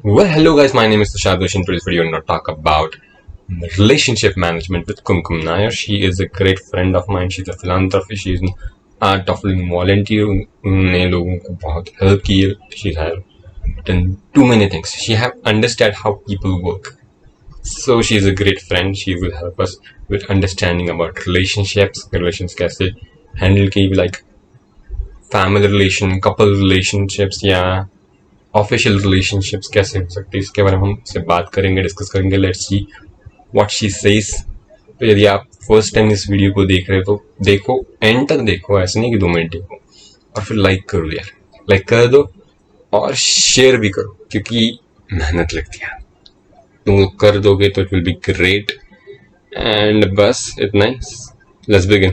Well, hello guys, my name is Tushar Doshi. In today's video, I'm going to talk about relationship management with Kumkum Nair. She is a great friend of mine. She's a philanthropist. She's an art of living volunteer. उन्होंने लोगों को बहुत help की है. She has done too many things. She have understood how people work. So she is a great friend. She will help us with understanding about relationships. Relations कैसे handle की like family relation, couple relationships या official relationships कैसे हो सकते हैं इसके बारे में हम से बात करेंगे, डिस्कस करेंगे. Let's see what she says. तो यदि आप फर्स्ट टाइम इस वीडियो को देख रहे हो तो देखो, एंड तक देखो, ऐसे नहीं कि 2 मिनट देखो. और फिर लाइक करो यार, लाइक कर दो और शेयर भी करो क्योंकि मेहनत लगती है. तुम लोग कर दोगे तो it will be great. And बस इतना ही. Let's begin.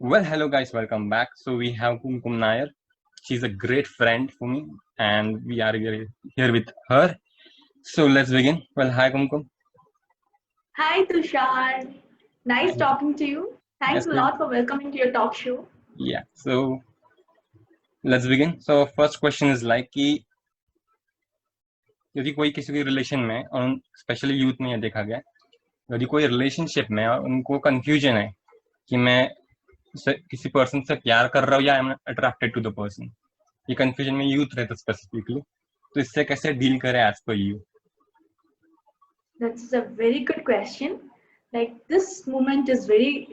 Well, hello guys, welcome back. So we have Kumkum Nair. She's a great friend for me, and we are here with her. So let's begin. Well, hi Kumkum. Hi Tushar, nice talking to you. Thanks Yes, a lot for welcoming to your talk show. Yeah. So let's begin. So first question is like कि यदि कोई किसी की relation में, और specially youth में यह देखा गया, यदि कोई रिलेशनशिप में और उनको कंफ्यूजन है कि मैं किसी पर्सन से प्यार कर रहा हूँ या I am attracted to the person, ये कंफ्यूजन में यूथ रहता स्पेसिफिकली, तो इससे कैसे डील करें as per you? That's a very good question. Like this moment is very,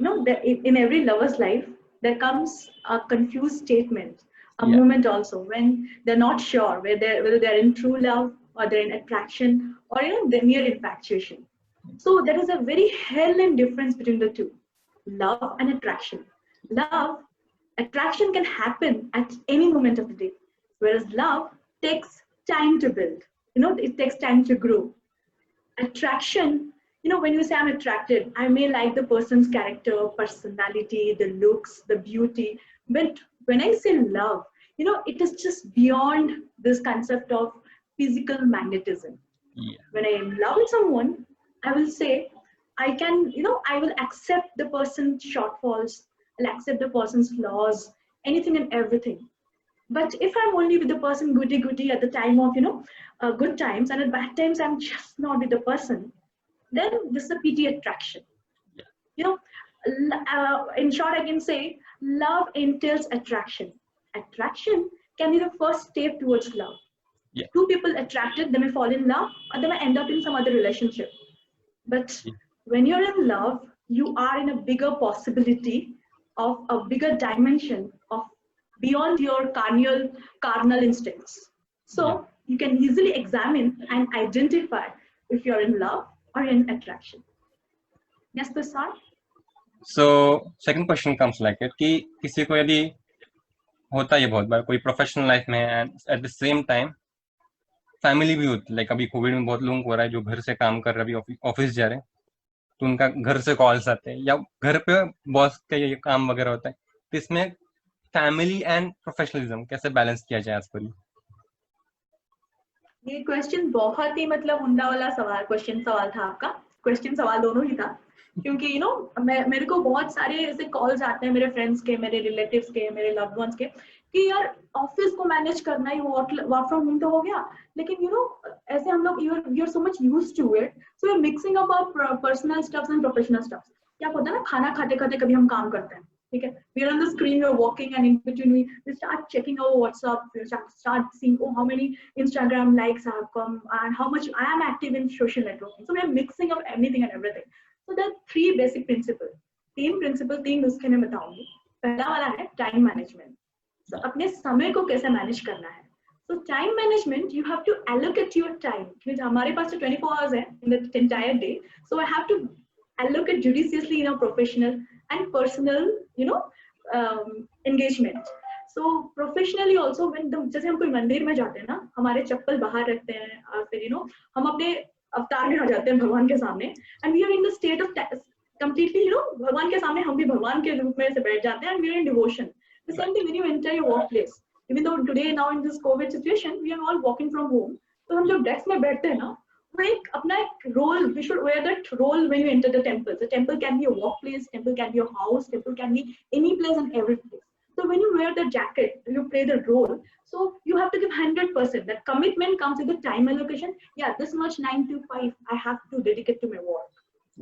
in every lover's life, there comes a confused statement, a moment also when they're not sure whether they're in true love or they're in attraction or the mere infatuation. So there is a very hell and difference between the two, love and attraction. Love, attraction can happen at any moment of the day, whereas love takes time to build. It takes time to grow. Attraction, when you say I'm attracted, I may like the person's character, personality, the looks, the beauty. But when I say love, it is just beyond this concept of physical magnetism. When I am loving someone, I will say, I will accept the person's shortfalls, I'll accept the person's flaws, anything and everything. But if I'm only with the person goody at the time of good times, and at bad times I'm just not with the person, then this is a PT attraction. In short, I can say love entails attraction. Attraction can be the first step towards love. Two people attracted, they may fall in love or they may end up in some other relationship. But when you're in love, you are in a bigger possibility of a bigger dimension of beyond your carnal instincts. So you can easily examine and identify if you're in love or in attraction. Yes, Tushar? So second question comes like it कि किसी को यदि होता है बहुत बार कोई professional life में and at the same time family भी होती है, लाइक अभी कोविड में बहुत लोगों को हो रहा है जो घर से काम कर रहे हैं, अभी ऑफिस जा रहे हैं तो उनका घर से कॉल्स आते हैं या घर पे बॉस का ये काम वगैरह होता है, तो इसमें फैमिली एंड प्रोफेशनलिज्म कैसे बैलेंस किया जाए आज पर? ये क्वेश्चन बहुत ही उमदा वाला सवाल था आपका. क्वेश्चन सवाल दोनों ही था क्योंकि मेरे को बहुत सारे ऐसे कॉल्स आते हैं मेरे फ्रेंड्स के, मेरे रिलेटिव्स के, मेरे लव्ड वंस के कि यार ऑफिस को मैनेज करना ही, वर्क फ्रॉम होम तो हो गया, लेकिन ऐसे हम लोग we are so much used to it, so we are mixing up our personal stuffs and professional stuffs. क्या होता है ना, खाना खाते खाते कभी हम काम करते हैं, ठीक है, we are on the screen, we are walking, and in between we start checking our WhatsApp, we start seeing, oh, how many Instagram likes have come and how much I am active in social networking. So we are mixing up anything and everything. So there are three basic principles. तीन नुस्खे मैं बताऊंगी. पहला वाला है time management. So अपने समय को कैसे मैनेज करना है. So time management, you have to allocate your time. क्योंकि हमारे पास तो 24 hours है in the entire day. So I have to allocate judiciously in a professional and personal, engagement. So professionally also, when जैसे हम कोई मंदिर में जाते हैं ना, हमारे चप्पल बाहर रखते हैं और फिर हम अपने अवतार में आ जाते हैं भगवान के सामने, and we are in the state of completely, भगवान के सामने हम भी भगवान के रूप में से बैठ जाते हैं, and we are in devotion. The same thing when you enter your workplace. Even though today now in this COVID situation we are all working from home, तो हम जब डेस्क में बैठते हैं ना, एक अपना एक role, we should wear that role when you enter the temple. The temple can be a workplace, temple can be a house, temple can be any place and every place. So when you wear the jacket, you play the role. So you have to give 100%. That commitment comes with the time allocation. Yeah, this much 9 to 5 I have to dedicate to my work,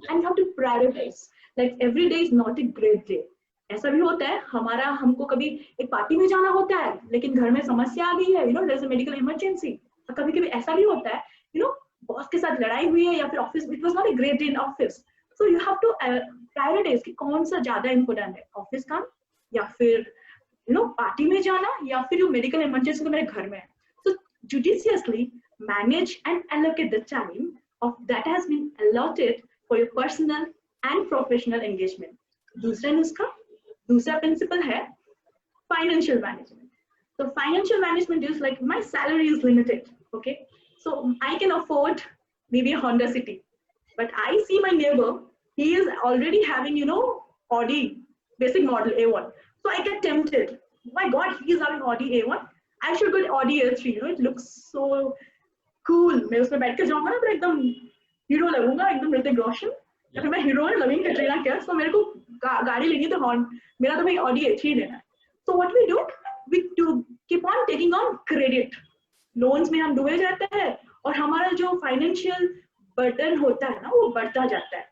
and you have to prioritize. Like every day is not a great day. ऐसा भी होता है हमारा, हमको कभी एक party में जाना होता है लेकिन घर में समस्या आ गई है, you know there is a medical emergency. कभी कभी ऐसा भी होता है, यू नो बॉस के साथ लड़ाई हुई है या फिर office, it was not a great day in office. So you have to prioritize कि कौन सा ज्यादा इंपॉर्टेंट है, ऑफिस काम या फिर यू नो पार्टी में जाना या फिर मेडिकल इमरजेंसी तो मेरे घर में है. सो judiciously manage and allocate the time of that has been allotted for your personal and professional engagement. दूसरा प्रिंसिपल है financial management. So financial management is like my salary is limited, okay? So I can afford maybe a Honda City, but I see my neighbor, he is already having, you know, Audi basic model A1. So I get tempted. My God, he is having Audi A1. I should get Audi A3. You know, it looks so cool. मैं उसमें बैठ के जाऊँगा ना तो एकदम hero लगूंगा, एकदम ऋतिक रोशन. या फिर मैं हीरोइन लगूंगी कैटरीना कैफ. तो मेरे को गाड़ी लेनी तो मेरा तो भाई Audi A3 लेना है. So what we do keep on taking on credit. Loans में हम डूबे जाते हैं और हमारा जो फाइनेंशियल बर्डन होता है ना वो बढ़ता जाता है.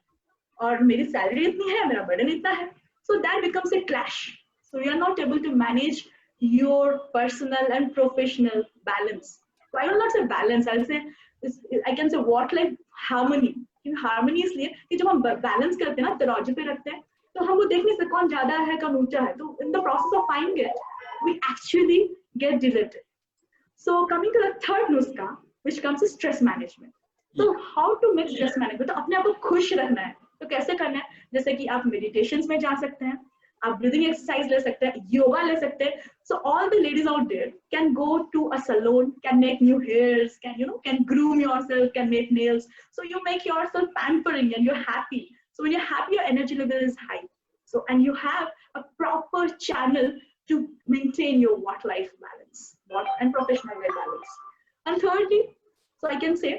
और मेरी सैलरी इतनी है, मेरा बर्डन इतना है. So that becomes a clash. So you are not able to manage your personal and professional balance. So I will not say balance. I'll say I can say work-life harmony. Harmony इसलिए कि जब हम balance करते हैं ना, तराजू पे रखते हैं, तो हम वो देख नहीं सकते कौन ज्यादा है कौन ऊंचा है. तो in the process of finding it we actually get deleted. So coming to the third नुस्खा which comes to stress management. तो how to make stress management. तो अपने आप को खुश रखना है तो कैसे करना है? जैसे कि आप मेडिटेशंस में जा सकते हैं, आप ब्रीदिंग एक्सरसाइज ले सकते हैं, योगा ले सकते हैं. So all the ladies out there can go to a salon, can make new hairs, can groom yourself, can make nails. So you make yourself pampering and you're happy. So when you're happy, your energy level is high. So and you have a proper channel to maintain your work-life balance, work and professional life balance. And thirdly, so I can say,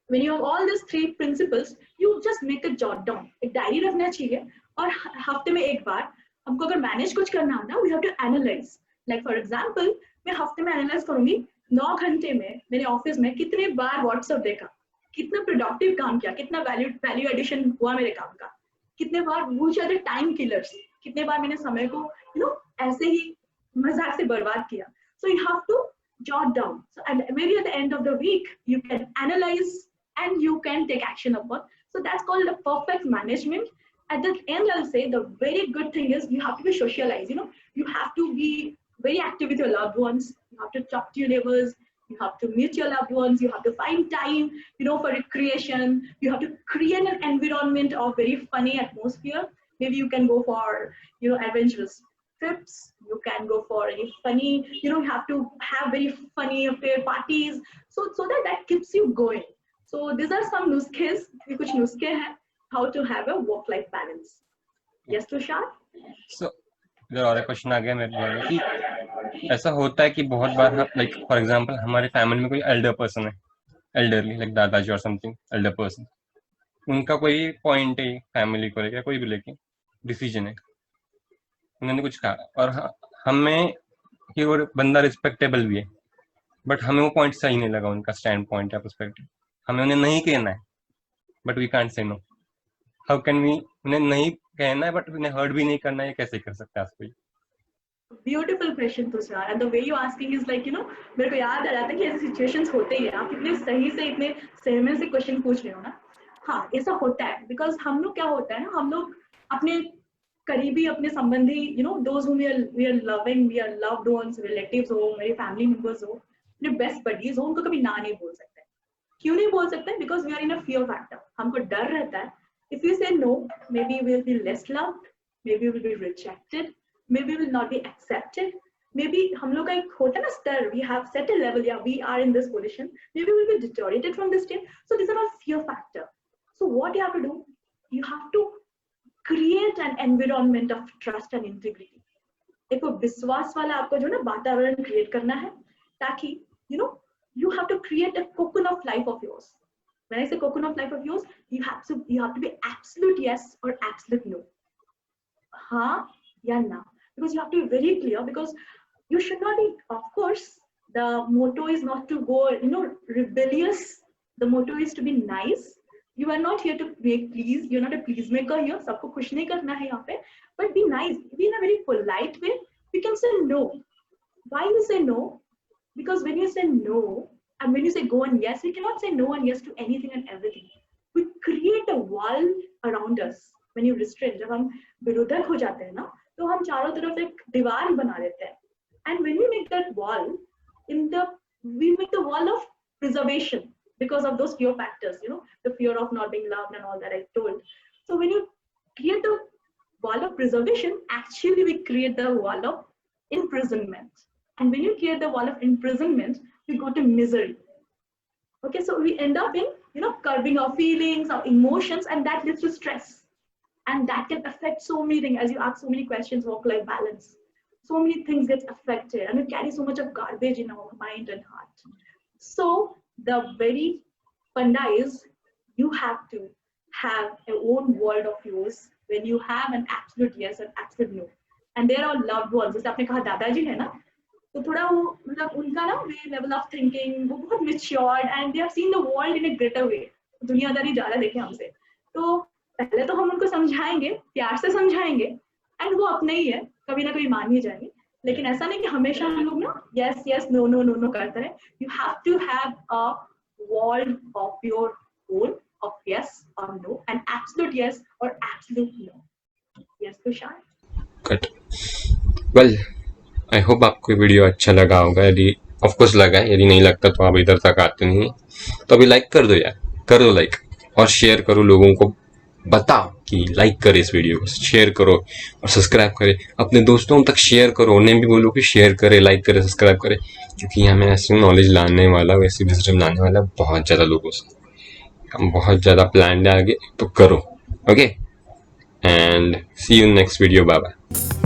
when you have all these three principles, you just make a jot down. एक diary रखना चाहिए और हफ्ते में एक बार हमको अगर manage कुछ करना हो ना, we have to analyze. Like for example, मैं हफ्ते में एनालाइज करूंगी 9 घंटे में मेरे ऑफिस में कितने बार व्हाट्सएप देखा, कितना प्रोडक्टिव काम किया, कितना वैल्यू एडिशन हुआ मेरे काम का, कितने बार वो ज्यादा टाइम किलर्स, कितने बार मैंने समय को ऐसे ही मजाक से बर्बाद किया. So you have to jot down. So and maybe at the end of the week you can analyze and you can take action upon. So that's called the perfect management. At the end, I'll say the very good thing is you have to be socialized. You have to be very active with your loved ones. You have to talk to your neighbors. You have to meet your loved ones. You have to find time, for recreation. You have to create an environment of very funny atmosphere. Maybe you can go for, adventurous trips. You can go for any funny, you have to have very funny affair parties. So that keeps you going. So these are some nuskes. कुछ नुस्खे हैं how to have a work-life balance. Yes, Tushar? So इधर और एक question आ गया मेरे द्वारा कि ऐसा होता है कि बहुत बार लाइक फॉर एग्जांपल हमारे फैमिली में कोई एल्डर पर्सन है, एल्डरली लाइक दादाजी और समथिंग एल्डर पर्सन, उनका कोई पॉइंट है फैमिली को लेकर, कोई भी लेके डिसीजन है, उन्होंने कुछ कहा और हमें कि वो बंदा रिस्पेक्टेबल भी है, बट हमें वो पॉइंट सही नहीं लगा, उनका स्टैंड पॉइंट या पर्सपेक्टिव, हमें उन्हें नहीं कहना है but we can't say no. How can we, उन्हें नहीं कहना है बट उन्हें हर्ट भी नहीं करना है, कैसे कर सकते हैं आप? कोई Beautiful question, Tushar. And the way you asking is like, मेरे को याद आ जाता है कि ऐसे सिचुएशंस होते ही है. आप इतने सही से इतने सहमे से क्वेश्चन पूछ रहे हो ना. हाँ, ऐसा होता है बिकॉज हम लोग क्या होता है ना, हम लोग अपने करीबी, अपने संबंधी, those whom we are loving, we are loved ones, relatives हो, मेरे फैमिली मेंबर्स हो, अपने बेस्ट बडीज हो, उनको कभी ना नहीं बोल सकते. क्यों नहीं बोल सकते? Because we are in a fear factor. हमको डर रहता है. If you say no, maybe we will be less loved, maybe we will be rejected, maybe we will not be accepted, maybe हम लोग का एक होता है ना स्तर, we have set a level, yeah, we are in this position, maybe we will be deteriorated from this state. So these are all fear factor. So what you have to do, you have to create an environment of trust and integrity. एक वो विश्वास वाला आपको जो ना वातावरण create करना है, ताकि you have to create a cocoon of life of yours. When I say cocoon of life of yours, you have to be absolute yes or absolute no. Huh? Yeah, no. Because you have to be very clear, because you should not be, of course, the motto is not to go, rebellious. The motto is to be nice. You are not here to make please. You're not a please maker here. सबको खुश नहीं करना है यहाँ पे. But be nice. Be in a very polite way. You can say no. Why you say no? Because when you say no, and when you say go and yes, we cannot say no and yes to anything and everything. We create a wall around us. When you restrain, जब हम विरोधक हो जाते हैं ना, तो हम चारों तरफ एक दीवार बना देते हैं. And when we make that wall, we make the wall of preservation because of those fear factors, the fear of not being loved and all that I told. So when you create the wall of preservation, actually we create the wall of imprisonment. And when you create the wall of imprisonment, we go to misery. Okay, so we end up in, curbing our feelings, our emotions, and that leads to stress. And that can affect so many things. As you ask so many questions, work-life balance, so many things get affected, and we carry so much of garbage in our mind and heart. So the very funda is, you have to have a own world of yours when you have an absolute yes and absolute no. And there are loved ones. जैसे आपने कहा दादाजी है ना, तो थोड़ा वो मतलब उनका ना वे लेवल ऑफ थिंकिंग वो बहुत matured and they have seen the world in a greater way. दुनियादारी ज़्यादा देखे हमसे. तो पहले तो हम उनको समझाएंगे, प्यार से समझाएंगे, एंड वो अपने ही है, कभी ना कभी मान ही जाएंगे. लेकिन ऐसा नहीं कि हमेशा हम लोग ना yes yes no no no no करते रहे. You have to have a wall of your own of yes or no, and absolute yes or absolute no. Yes, Tushar. Cut. Well, I hope आपको video अच्छा लगा होगा. यदि of course लगा है, यदि नहीं लगता तो आप इधर तक आते नहीं, तो अभी लाइक कर दो यार, कर दो लाइक, और शेयर करो, लोगों को बताओ कि लाइक करे इस वीडियो को, शेयर करो और सब्सक्राइब करे, अपने दोस्तों तक शेयर करो, उन्हें भी बोलो कि शेयर करे, लाइक करे, सब्सक्राइब करे, क्योंकि हमें ऐसी नॉलेज लाने वाला, वैसी विजडम लाने वाला बहुत ज़्यादा लोगों से, हम बहुत ज़्यादा प्लान है आगे, तो करो. Okay, and see you next video. Bye bye.